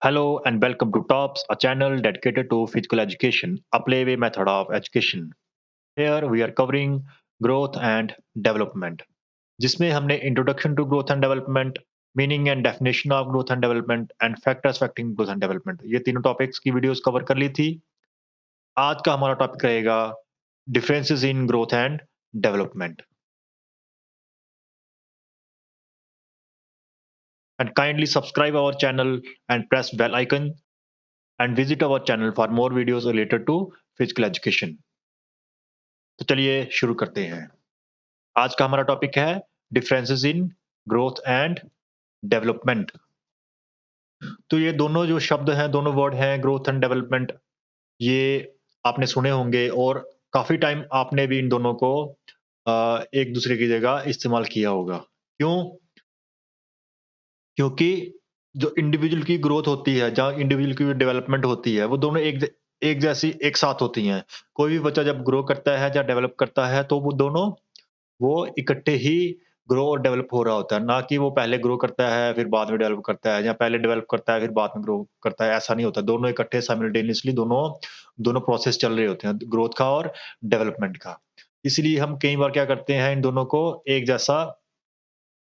Hello and welcome to TOPS, a channel dedicated to physical education, a playway method of education. Here we are covering growth and development, जिसमें हमने introduction to growth and development, meaning and definition of growth and development and factors affecting growth and development ये तीनों topics की videos cover कर ली थी। आज का हमारा टॉपिक रहेगा differences in growth and development. And kindly subscribe our channel and press bell icon and visit our channel for more videos related to physical education. तो चलिए शुरू करते हैं। आज का हमारा टॉपिक है differences in growth and development. तो ये दोनों जो शब्द हैं, दोनों वर्ड हैं ग्रोथ एंड डेवलपमेंट, ये आपने सुने होंगे और काफ़ी टाइम आपने भी इन दोनों को एक दूसरे की जगह इस्तेमाल किया होगा। क्यों? क्योंकि जो इंडिविजुअल की ग्रोथ होती है, जहाँ इंडिविजुअल की डेवलपमेंट होती है, वो दोनों एक जैसी एक साथ होती हैं। कोई भी बच्चा जब ग्रो करता है या डेवलप करता है, तो वो इकट्ठे ही ग्रो और डेवलप हो रहा होता है, ना कि वो पहले ग्रो करता है, फिर बाद में डेवलप करता है या पहले डेवलप करता है, फिर बाद में ग्रो करता है, ऐसा नहीं होता। दोनों इकट्ठे साइमल्टेनियसली दोनों दोनों प्रोसेस चल रहे होते हैं, ग्रोथ का और डेवलपमेंट का। इसलिए हम कई बार क्या करते हैं, इन दोनों को एक जैसा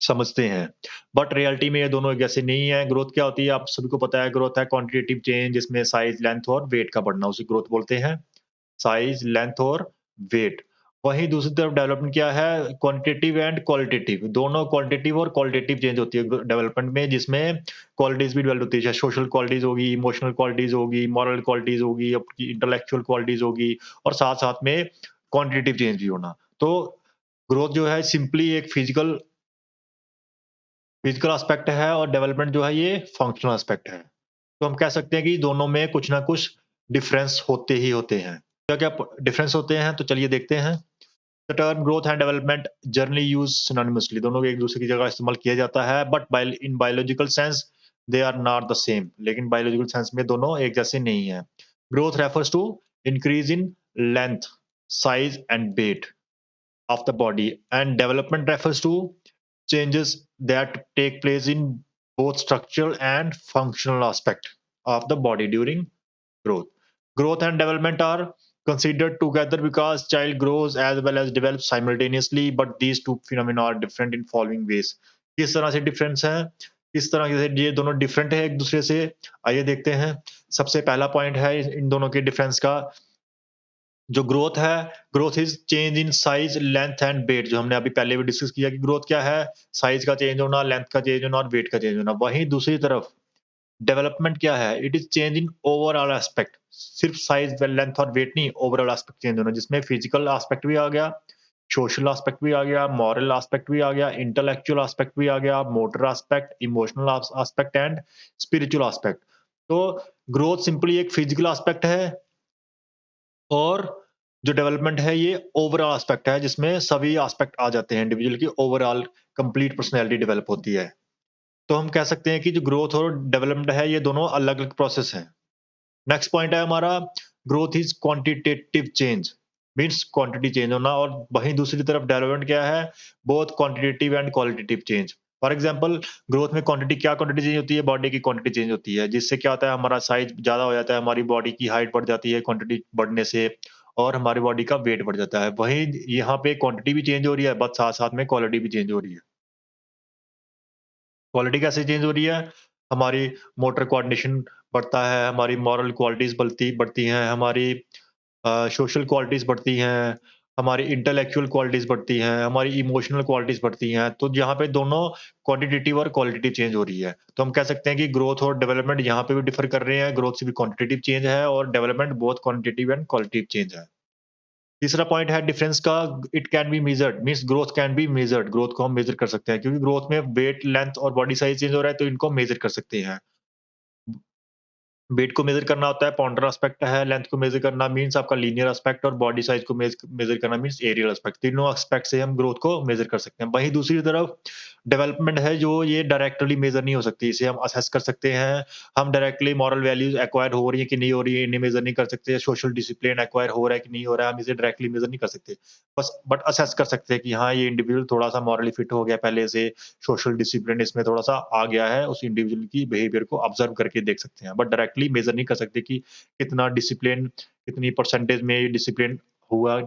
समझते हैं। बट रियलिटी में ये दोनों एक जैसे नहीं है। ग्रोथ क्या होती है, आप सभी को पता है, ग्रोथ है क्वांटिटेटिव चेंज, जिसमें साइज़, लेंथ और वेट का बढ़ना, उसे ग्रोथ बोलते हैं। साइज, लेंथ और वेट। वहीं दूसरी तरफ डेवलपमेंट क्या है, क्वांटिटेटिव एंड क्वालिटेटिव, दोनों क्वांटिटेटिव और क्वालिटेटिव चेंज होती है डेवलपमेंट में, जिसमें क्वालिटीज भी डेवलप होती है, चाहे सोशल क्वालिटीज होगी, इमोशनल क्वालिटीज होगी, मॉरल क्वालिटीज होगी, आपकी इंटेलेक्चुअल क्वालिटीज होगी और साथ साथ में क्वांटिटेटिव चेंज भी होना। तो ग्रोथ जो है सिंपली एक फिजिकल एस्पेक्ट है और डेवलपमेंट जो है ये फंक्शनल एस्पेक्ट है। तो हम कह सकते हैं कि दोनों में कुछ ना कुछ डिफरेंस होते ही होते हैं। क्या-क्या डिफरेंस होते हैं, तो चलिए देखते हैं। The term growth and development generally used synonymously, दोनों को एक दूसरे की जगह इस्तेमाल किया जाता है, but in biological sense they are not the same, लेकिन बायोलॉजिकल सेंस में दोनों एक जैसे नहीं है। Growth refers to increase in length, size and weight of the body, and development refers to changes that take place in both structural and functional aspect of the body during growth. Growth and development are considered together because child grows as well as develops simultaneously, but these two phenomena are different in following ways. किस तरह से difference है, किस तरह से ये दोनों different है एक दूसरे से, आइए देखते हैं। सबसे पहला पॉइंट है इन दोनों के डिफरेंस का, जो ग्रोथ है, growth is change in size, length and weight, जो हमने अभी पहले भी डिस्कस किया कि ग्रोथ क्या है, साइज का चेंज होना, लेंथ का चेंज होना और वेट का चेंज होना। वहीं दूसरी तरफ डेवलपमेंट क्या है, it is change in overall aspect, सिर्फ साइज, लेंथ और वेट नहीं, ओवरऑल एस्पेक्ट चेंज होना, जिसमें फिजिकल एस्पेक्ट भी आ गया, सोशल एस्पेक्ट भी आ गया, मॉरल एस्पेक्ट भी आ गया, इंटेलेक्चुअल एस्पेक्ट भी आ गया, motor aspect, emotional aspect and spiritual aspect. तो ग्रोथ सिंपली एक फिजिकल एस्पेक्ट है और जो डेवलपमेंट है ये ओवरऑल एस्पेक्ट है, जिसमें सभी एस्पेक्ट आ जाते हैं, इंडिविजुअल की ओवरऑल कंप्लीट पर्सनैलिटी डेवलप होती है। तो हम कह सकते हैं कि जो ग्रोथ और डेवलपमेंट है, ये दोनों अलग-अलग प्रोसेस हैं। नेक्स्ट पॉइंट है हमारा, growth is quantitative change, means quantity change होना, और वहीं दूसरी तरफ डेवलपमेंट क्या है, both quantitative and qualitative change. For example, growth में क्वांटिटी चेंज होती है, बॉडी की क्वांटिटी चेंज होती है, जिससे क्या होता है, हमारा साइज ज्यादा हो जाता है, हमारी बॉडी की हाइट बढ़ जाती है क्वांटिटी बढ़ने से, और हमारी बॉडी का वेट बढ़ जाता है। वहीं यहाँ पे क्वांटिटी भी चेंज हो रही है, बट साथ साथ में क्वालिटी भी चेंज हो रही है। क्वालिटी कैसे चेंज हो रही है, हमारी मोटर कोऑर्डिनेशन बढ़ता है, हमारी मॉरल क्वालिटीज बढ़ती बढ़ती हैं, हमारी सोशल क्वालिटीज बढ़ती हैं, हमारी इंटेलेक्चुअल क्वालिटीज बढ़ती हैं, हमारी इमोशनल क्वालिटीज बढ़ती हैं। तो यहाँ पे दोनों क्वांटिटेटिव और क्वालिटेटिव चेंज हो रही है। तो हम कह सकते हैं कि ग्रोथ और डेवलपमेंट यहाँ पे भी डिफर कर रहे हैं, ग्रोथ से भी क्वांटिटेटिव चेंज है और डेवलपमेंट बहुत क्वांटिटेटिव एंड क्वालिटेटिव चेंज है। तीसरा पॉइंट है डिफरेंस का, it can be measured, means growth can be measured, growth को हम मेजर कर सकते हैं, क्योंकि ग्रोथ में वेट, लेंथ और बॉडी साइज चेंज हो रहा है, तो इनको मेजर कर सकते हैं। वेट को मेज़र करना होता है, पाउंडर एस्पेक्ट है, लेंथ को मेज़र करना मीन्स आपका लीनियर एस्पेक्ट और बॉडी साइज़ को मेज़र करना मीन्स एरियल एस्पेक्ट। तीनों एस्पेक्ट से हम ग्रोथ को मेज़र कर सकते हैं। वहीं दूसरी तरफ डेवलपमेंट है जो ये डायरेक्टली मेज़र नहीं हो सकती। इसे हम असेस कर सकते हैं, हम डायरेक्टली मॉरल वैल्यूज़ एक्वायर हो रही है कि नहीं हो रही है, इन्हें मेज़र नहीं कर सकते। सोशल डिसिप्लिन एक्वायर हो रहा है कि नहीं हो रहा है, हम इसे डायरेक्टली मेज़र नहीं कर सकते। बस बट असेस कर सकते हैं कि हाँ, ये इंडिविजुअल थोड़ा-सा मॉरली फिट हो गया पहले से, सोशल डिसिप्लिन इसमें थोड़ा-सा आ गया है, उस इंडिविजुअल की बिहेवियर को ऑब्जर्व करके देख सकते हैं। बट डायरेक्टली मेज़र नहीं कर सकते कि कितना डिसिप्लिन, कितनी परसेंटेज में ये डिसिप्लिन हुआ,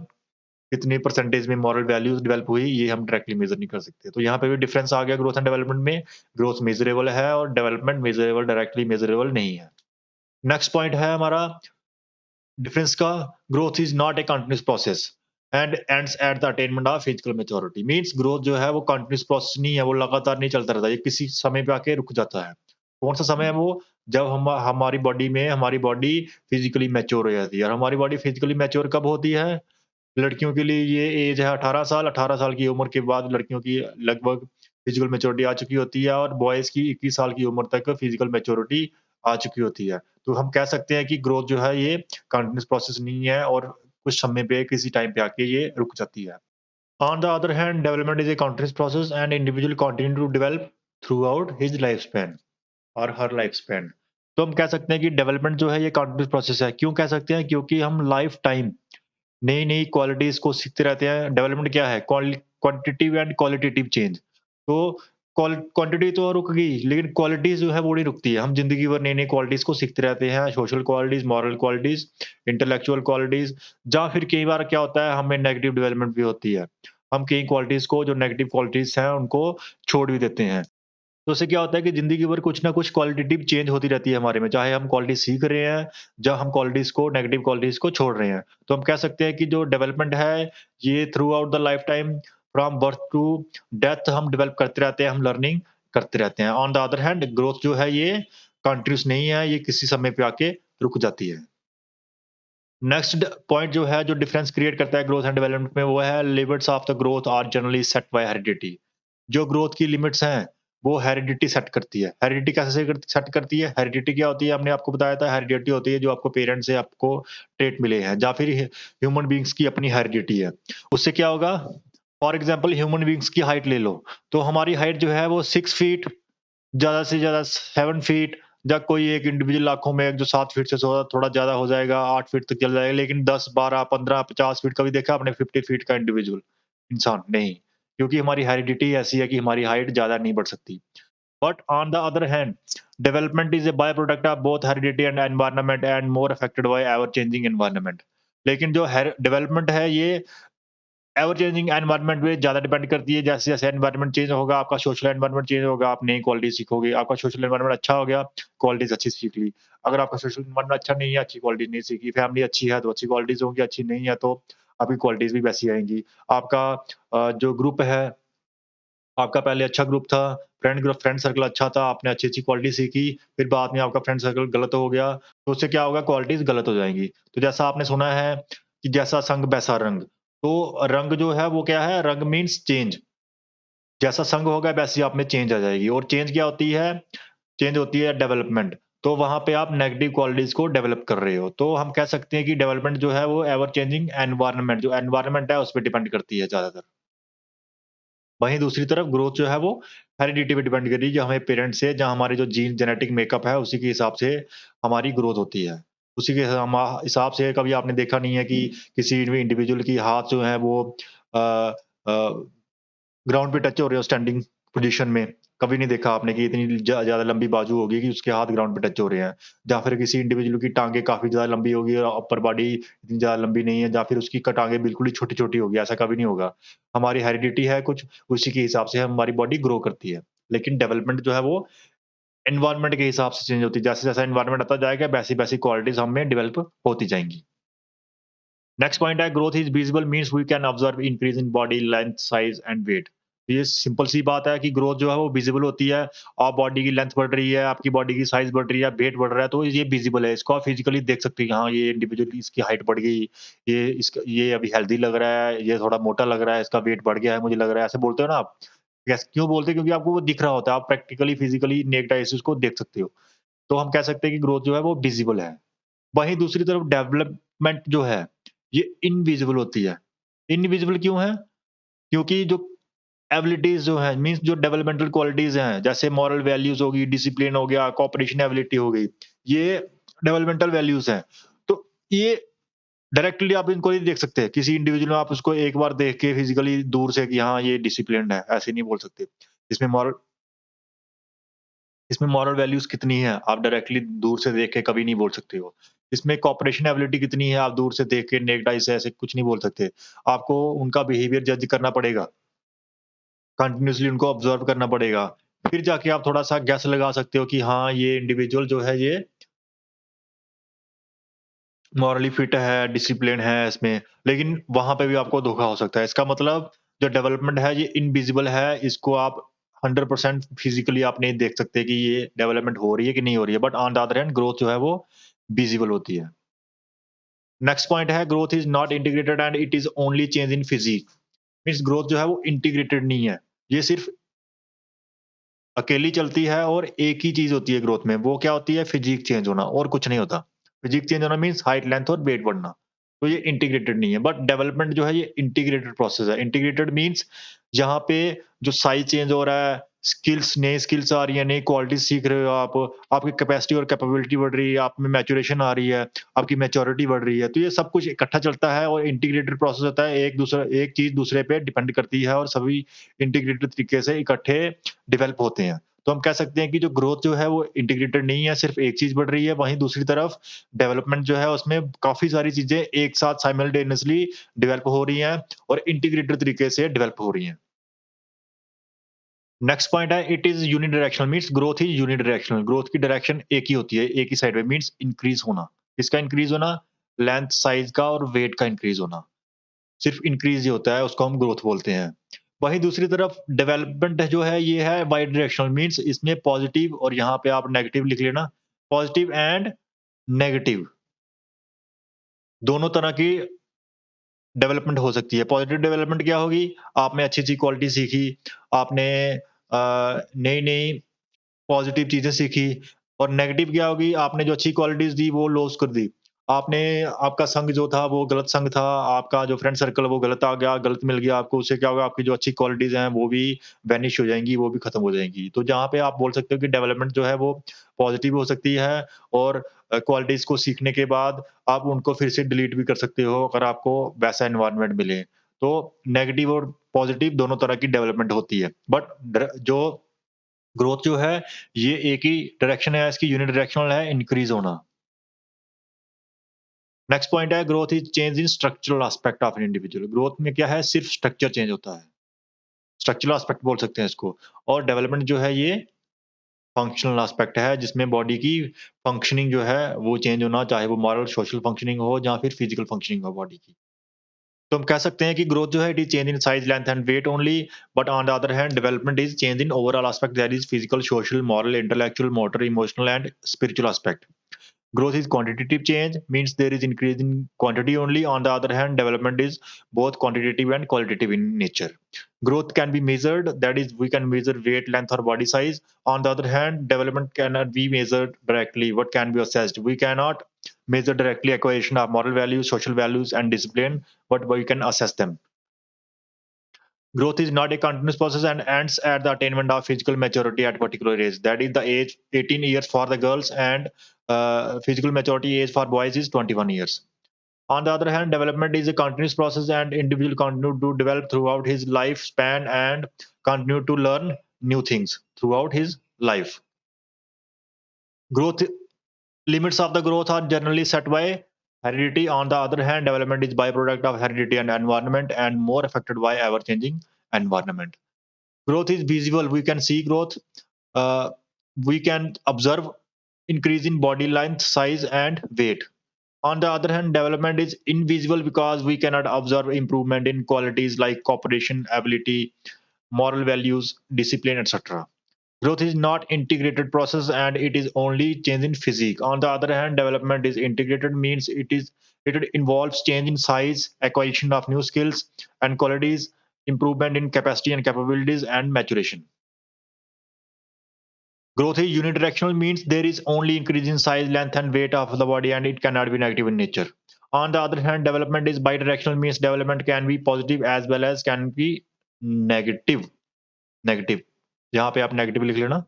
कितनी परसेंटेज में मॉरल वैल्यूज़ डेवलप हुई, ये हम डायरेक्टली मेज़र नहीं कर सकते। तो यहाँ पे भी डिफरेंस आ गया ग्रोथ एंड डेवलपमेंट में। ग्रोथ मेज़रेबल है और डेवलपमेंट मेज़रेबल डायरेक्टली मेज़रेबल नहीं है। नेक्स्ट पॉइंट है हमारा डिफरेंस का, growth is not a continuous process and ends at the attainment of physical maturity. Means growth जो है वो कंटीन्यूअस प्रोसेस नहीं है, वो लगातार नहीं चलता रहता है, ये किसी समय पे आके रुक जाता है। कौन-सा समय है वो? जब हमारी बॉडी फिजिकली मैच्योर हो जाती है और हमारी बॉडी फिजिकली मैच्योर कब होती है? लड़कियों के लिए ये एज है 18 साल, 18 साल की उम्र के बाद लड़कियों की लगभग फिजिकल मैच्योरिटी आ चुकी होती है और बॉयज़ की 21 साल की उम्र तक फिजिकल मैच्योरिटी आ चुकी होती है। तो हम कह सकते हैं कि ग्रोथ जो है ये कंटीन्यूअस प्रोसेस नहीं है और कुछ समय पे किसी टाइम पे आके ये रुक जाती है। On the other hand, development is a continuous process and individual continue to develop throughout his lifespan और हर लाइफ़स्पैन। तो हम कह सकते हैं कि डेवलपमेंट जो है ये कंटीन्यूअस प्रोसेस है। क्यों कह सकते हैं? क्योंकि हम लाइफ़ टाइम नई-नई क्वालिटीज़ को सीखते रहते हैं। डेवलपमेंट क्या है? Quantitative and qualitative change. तो क्वांटिटी तो रुक गई, लेकिन क्वालिटीज़ जो है वो नहीं रुकती है। हम ज़िंदगी भर नई-नई क्वालिटीज़ को सीखते रहते हैं, social qualities, moral qualities, intellectual qualities, या फिर कई बार क्या होता है हमें नेगेटिव डेवलपमेंट भी होती है। हम कई क्वालिटीज़ को जो नेगेटिव क्वालिटीज़ हैं उनको छोड़ भी देते हैं। तो उससे क्या होता है कि ज़िंदगी भर कुछ ना कुछ क्वालिटेटिव चेंज होती रहती है हमारे में, चाहे हम क्वालिटी सीख रहे हैं, या हम क्वालिटीज़ को नेगेटिव क्वालिटीज़ को छोड़ रहे हैं। तो हम कह सकते हैं कि जो डेवलपमेंट है, ये throughout the life time from birth to death हम डेवलप करते रहते हैं, हम लर्निंग करते रहते हैं। On the other hand growth जो है ये कंटीन्यूअस नहीं है, ये किसी समय पे आके रुक जाती है। नेक्स्ट पॉइंट जो है, जो डिफरेंस क्रिएट करता है ग्रोथ एंड डेवलपमेंट में, वो है limits of the growth are generally set by heredity. जो ग्रोथ की लिमिट्स हैं, वो हेरिडिटी सेट करती है। हेरिडिटी कैसे सेट करती है? हेरिडिटी क्या होती है? हमने आपको बताया था, हेरिडिटी होती है जो आपको पेरेंट्स से आपको ट्रेट मिले हैं, या फिर ह्यूमन बीइंग्स की अपनी हेरिडिटी है। उससे क्या होगा? फॉर एग्जांपल ह्यूमन बीइंग्स की हाइट ले लो, तो हमारी हाइट जो है वो 6 फीट, ज़्यादा से ज़्यादा 7 फीट, या कोई एक इंडिविजुअल लाखों में जो 7 फीट से थोड़ा ज़्यादा हो जाएगा, 8 फीट तक चल जाएगा, लेकिन 10, 12, 15, 50 फीट कभी देखा आपने 50 फीट का इंडिविजुअल इंसान? नहीं, क्योंकि हमारी हेरिडिटी ऐसी है कि हमारी हाइट ज़्यादा नहीं बढ़ सकती। But on the other hand, development is a by product of both heredity and environment and more affected by ever changing environment. लेकिन जो डेवलपमेंट है ये एवर चेंजिंग एनवायरनमेंट पे ज़्यादा डिपेंड करती है। जैसे-जैसे एनवायरनमेंट चेंज होगा, आपका सोशल एनवायरनमेंट चेंज होगा, आप नई क्वालिटी सीखोगे। आपका सोशल एनवायरनमेंट अच्छा हो गया, क्वालिटीज़ अच्छी सीख ली। अगर आपका सोशल एनवायरनमेंट अच्छा नहीं है, अच्छी क्वालिटीज़ नहीं सीखी। फैमिली अच्छी है, तो अच्छी क्वालिटीज़ होंगी, अच्छी नहीं है, तो आपकी क्वालिटीज़ भी वैसी आएँगी। आपका जो ग्रुप है, आपका पहले अच्छा ग्रुप था, फ्रेंड सर्कल अच्छा था, आपने अच्छी-अच्छी क्वालिटी सीखी, फिर बाद में आपका फ्रेंड सर्कल गलत हो गया, तो उससे क्या होगा? क्वालिटीज़ गलत हो जाएँगी। तो जैसा आपने सुना है कि जैसा संग वैसा रंग, तो रंग जो है वो क्या है? रंग मीन्स चेंज। जैसा संग होगा वैसी आप में चेंज आ जाएगी, और चेंज क्या होती है? चेंज होती है डेवलपमेंट। तो वहाँ पे आप नेगेटिव क्वालिटीज़ को डेवलप कर रहे हो। तो हम कह सकते हैं कि डेवलपमेंट जो है वो एवर चेंजिंग एनवायरनमेंट, जो एनवायरनमेंट है उस पे डिपेंड करती है ज़्यादातर। वहीं दूसरी तरफ ग्रोथ जो है वो हेरिडिटी पे डिपेंड कर रही है, जो हमें पेरेंट्स से, जहाँ हमारे जो जीन जेनेटिक मेकअप है उसी के हिसाब से हमारी ग्रोथ होती है। उसी के हिसाब से कभी आपने देखा नहीं है कि किसी भी इंडिविजुअल की हाथ जो है वो अ अ, ग्राउंड पे टच हो रहे हो स्टैंडिंग पोज़ीशन में। कभी नहीं देखा आपने कि इतनी ज़्यादा लंबी बाजू होगी कि उसके हाथ ग्राउंड पे टच हो रहे हैं। या फिर किसी इंडिविजुअल की टाँगें काफ़ी ज़्यादा लंबी होगी और अपर बॉडी इतनी ज़्यादा लंबी नहीं है, या फिर उसकी टाँगें बिल्कुल ही छोटी-छोटी होगी, ऐसा कभी नहीं होगा। हमारी हेरिडिटी है कुछ, उसी के हिसाब से हमारी बॉडी ग्रो करती है। लेकिन डेवलपमेंट जो है वो एनवायरनमेंट के हिसाब से चेंज होती है। जैसे-जैसा एनवायरनमेंट आता जाएगा, वैसी-वैसी क्वालिटीज़ हम में डेवलप होती जाएँगी। नेक्स्ट पॉइंट है, growth is visible means we can observe increase in body length, size and weight. ये सिंपल सी बात है कि ग्रोथ जो है वो विजिबल होती है। आप बॉडी की लेंथ बढ़ रही है, आपकी बॉडी की साइज़ बढ़ रही है, वेट बढ़ रहा है, तो ये विजिबल है। इसको आप फिजिकली देख सकते हैं, हाँ, ये इंडिविजुअली इसकी हाइट बढ़ गई, ये अभी हेल्दी लग रहा है, ये थोड़ा मोटा लग रहा है, इसका वेट बढ़ गया है, मुझे लग रहा है, ऐसे बोलते हो ना आप। यस, क्यों बोलते हैं? क्योंकि आपको वो दिख रहा होता है, आप प्रैक्टिकली, फिजिकली नेक्ड आई से उसको देख सकते हो। तो हम कह सकते हैं कि ग्रोथ जो है वो विजिबल है। वहीं दूसरी तरफ डेवलपमेंट जो है, ये इनविजिबल होती है। इनविजिबल क्यों है? क्योंकि जो एबिलिटीज़ जो हैं मीन्स जो डेवलपमेंटल क्वालिटीज़ हैं, जैसे मॉरल वैल्यूज़ होगी, डिसिप्लिन हो गया, कोऑपरेशन एबिलिटी हो गई, ये डेवलपमेंटल वैल्यूज़ हैं। तो ये डायरेक्टली आप इनको नहीं देख सकते। किसी इंडिविजुअल में आप उसको एक बार देख के फिज़िकली दूर से कि हाँ, ये डिसिप्लिन्ड है, ऐसे नहीं बोल सकते। इसमें मॉरल इसमें मॉरल वैल्यूज़ कितनी है, आप डायरेक्टली दूर से देख के कभी नहीं बोल सकते हो। इसमें कोऑपरेशन एबिलिटी कितनी है, आप दूर से देख के नेक्ड आई से ऐसे कुछ नहीं बोल सकते। आपको उनका बिहेवियर जज करना पड़ेगा। कंटिन्यूअसली उनको ऑब्जर्व करना पड़ेगा। फिर जाके आप थोड़ा-सा गेस लगा सकते हो कि हाँ, ये इंडिविजुअल जो है ये मॉरली फिट है, डिसिप्लिन है इसमें, लेकिन वहाँ पे भी आपको धोखा हो सकता है। इसका मतलब जो डेवलपमेंट है ये इनविजिबल है, इसको आप 100% फिज़िकली आप नहीं देख सकते कि ये डेवलपमेंट हो रही है कि नहीं हो रही है। But on the other hand growth जो है वो विजिबल होती है। नेक्स्ट पॉइंट है growth is not integrated and it is only change in physique. Means growth जो है वो इंटीग्रेटेड नहीं है। ये सिर्फ़ अकेली चलती है और एक ही चीज़ होती है ग्रोथ में, वो क्या होती है फिजिक चेंज होना और कुछ नहीं होता। फिजिक चेंज होना मीन्स हाइट, लेंथ और वेट बढ़ना। तो ये इंटीग्रेटेड नहीं है, बट डेवलपमेंट जो है ये इंटीग्रेटेड प्रोसेस है। इंटीग्रेटेड मीन्स जहाँ पे जो साइज़ चेंज हो रहा है, स्किल्स नई स्किल्स आ रही हैं, नई क्वालिटीज़ सीख रहे हो आप, आपकी कैपेसिटी और कैपेबिलिटी बढ़ रही है, आप में मैच्योरेशन आ रही है, आपकी मैच्योरिटी बढ़ रही है। तो ये सब कुछ इकट्ठा चलता है और इंटीग्रेटेड प्रोसेस होता है, एक चीज़ दूसरे पे डिपेंड करती है और सभी इंटीग्रेटेड तरीके से इकट्ठे डेवलप होते हैं। तो हम कह सकते हैं कि जो ग्रोथ जो है वो इंटीग्रेटेड नहीं है, सिर्फ़ एक चीज़ बढ़ रही है, वहीं दूसरी तरफ डेवलपमेंट जो है उसमें काफ़ी सारी चीज़ें एक साथ साइमल्टेनियसली डेवलप हो रही हैं और इंटीग्रेटेड तरीके से डेवलप हो रही हैं। नेक्स्ट पॉइंट है it is unidirectional means growth is unidirectional growth की डायरेक्शन एक ही होती है, एक ही साइड में मीन्स इंक्रीज़ होना। किसका इंक्रीज़ होना? लेंथ, साइज़ का और वेट का इंक्रीज़ होना। सिर्फ़ इंक्रीज़ ही होता है, उसको हम ग्रोथ बोलते हैं। वहीं दूसरी तरफ डेवलपमेंट जो है, ये है बाई डायरेक्शनल मीन्स इसमें पॉज़िटिव और यहाँ पे आप नेगेटिव लिख लेना, पॉज़िटिव एंड नेगेटिव दोनों तरह की डेवलपमेंट हो सकती है। पॉज़िटिव डेवलपमेंट क्या होगी? आपने अच्छी-अच्छी क्वालिटी सीखी, आपने नई-नई पॉज़िटिव चीज़ें सीखी और नेगेटिव क्या होगी? आपने जो अच्छी क्वालिटीज़ दी वो लॉस कर दी। आपने आपका संग जो था वो गलत संग था, आपका जो फ्रेंड सर्कल वो गलत आ गया, गलत मिल गया आपको, उससे क्या होगा आपकी जो अच्छी क्वालिटीज़ हैं वो भी वैनिश हो जाएँगी, वो भी खत्म हो जाएँगी। तो जहाँ पे आप बोल सकते हो कि डेवलपमेंट जो है वो पॉज़िटिव हो सकती है और क्वालिटीज़ को सीखने के बाद आप उनको फिर से डिलीट भी कर सकते हो अगर आपको वैसा एनवायरनमेंट मिले। तो नेगेटिव और पॉज़िटिव दोनों तरह की डेवलपमेंट होती है। बट जो ग्रोथ जो है, ये एक ही डायरेक्शन है, इसकी यूनिडायरेक्शनल है, इंक्रीज़ होना। नेक्स्ट पॉइंट है growth is change in structural aspect of an individual. Growth में क्या है, सिर्फ़ स्ट्रक्चर चेंज होता है। स्ट्रक्चरल एस्पेक्ट बोल सकते हैं इसको और डेवलपमेंट जो है ये फंक्शनल एस्पेक्ट है, जिसमें बॉडी की फंक्शनिंग जो है, वो चेंज होना, चाहे वो मॉरल, सोशल फंक्शनिंग हो या फिर फिजिकल फंक्शनिंग हो बॉडी की। तो हम कह सकते हैं कि ग्रोथ जो है, it is change in size, length and weight only, but on the other hand development is change in overall aspect that is physical, social, moral, intellectual, motor, emotional and spiritual aspect. Growth is quantitative change, means there is increase in quantity only. On the other hand, development is both quantitative and qualitative in nature. Growth can be measured, that is, we can measure weight, length, or body size. On the other hand, development cannot be measured directly. What can be assessed? We cannot measure directly acquisition of moral values, social values, and discipline, but we can assess them. Growth is not a continuous process and ends at the attainment of physical maturity at particular age. That is the age 18 years for the girls and physical maturity age for boys is 21 years. On the other hand, development is a continuous process and individual continue to develop throughout his lifespan and continue to learn new things throughout his life. Growth limits of the growth are generally set by heredity. On the other hand, development is byproduct of heredity and environment and more affected by ever-changing environment. Growth is visible. We can see growth. Uh, we can observe increase in body length, size, and weight. On the other hand, development is invisible because we cannot observe improvement in qualities like cooperation, ability, moral values, discipline, etc. Growth is not integrated process and it is only change in physique. On the other hand, development is integrated means it involves change in size, acquisition of new skills and qualities, improvement in capacity and capabilities, and maturation. Growth is unidirectional, means there is only increase in size, length and weight of the body, and it cannot be negative in nature. On the other hand, development is bidirectional, means development can be positive as well as can be negative. Negative, यहाँ पे आप negative लिख लेना.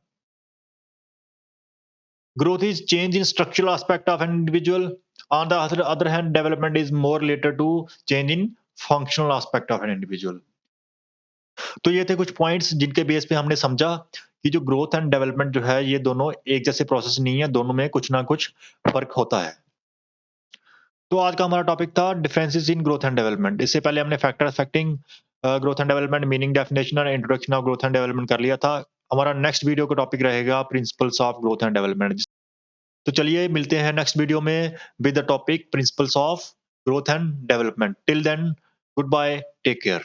Growth is change in structural aspect of an individual. On the other hand, development is more related to change in functional aspect of an individual. तो ये थे कुछ points जिनके बेस पे हमने समझा कि जो ग्रोथ एंड डेवलपमेंट जो है ये दोनों एक जैसे प्रोसेस नहीं है, दोनों में कुछ ना कुछ फर्क होता है. तो आज का हमारा टॉपिक था differences in growth and development. इससे पहले हमने factor affecting growth and development, meaning, definition और introduction of growth and development कर लिया था. हमारा नेक्स्ट वीडियो का टॉपिक रहेगा principles of growth and development. तो चलिए मिलते हैं नेक्स्ट वीडियो में with the topic principles of growth and development. Till then, goodbye, take care.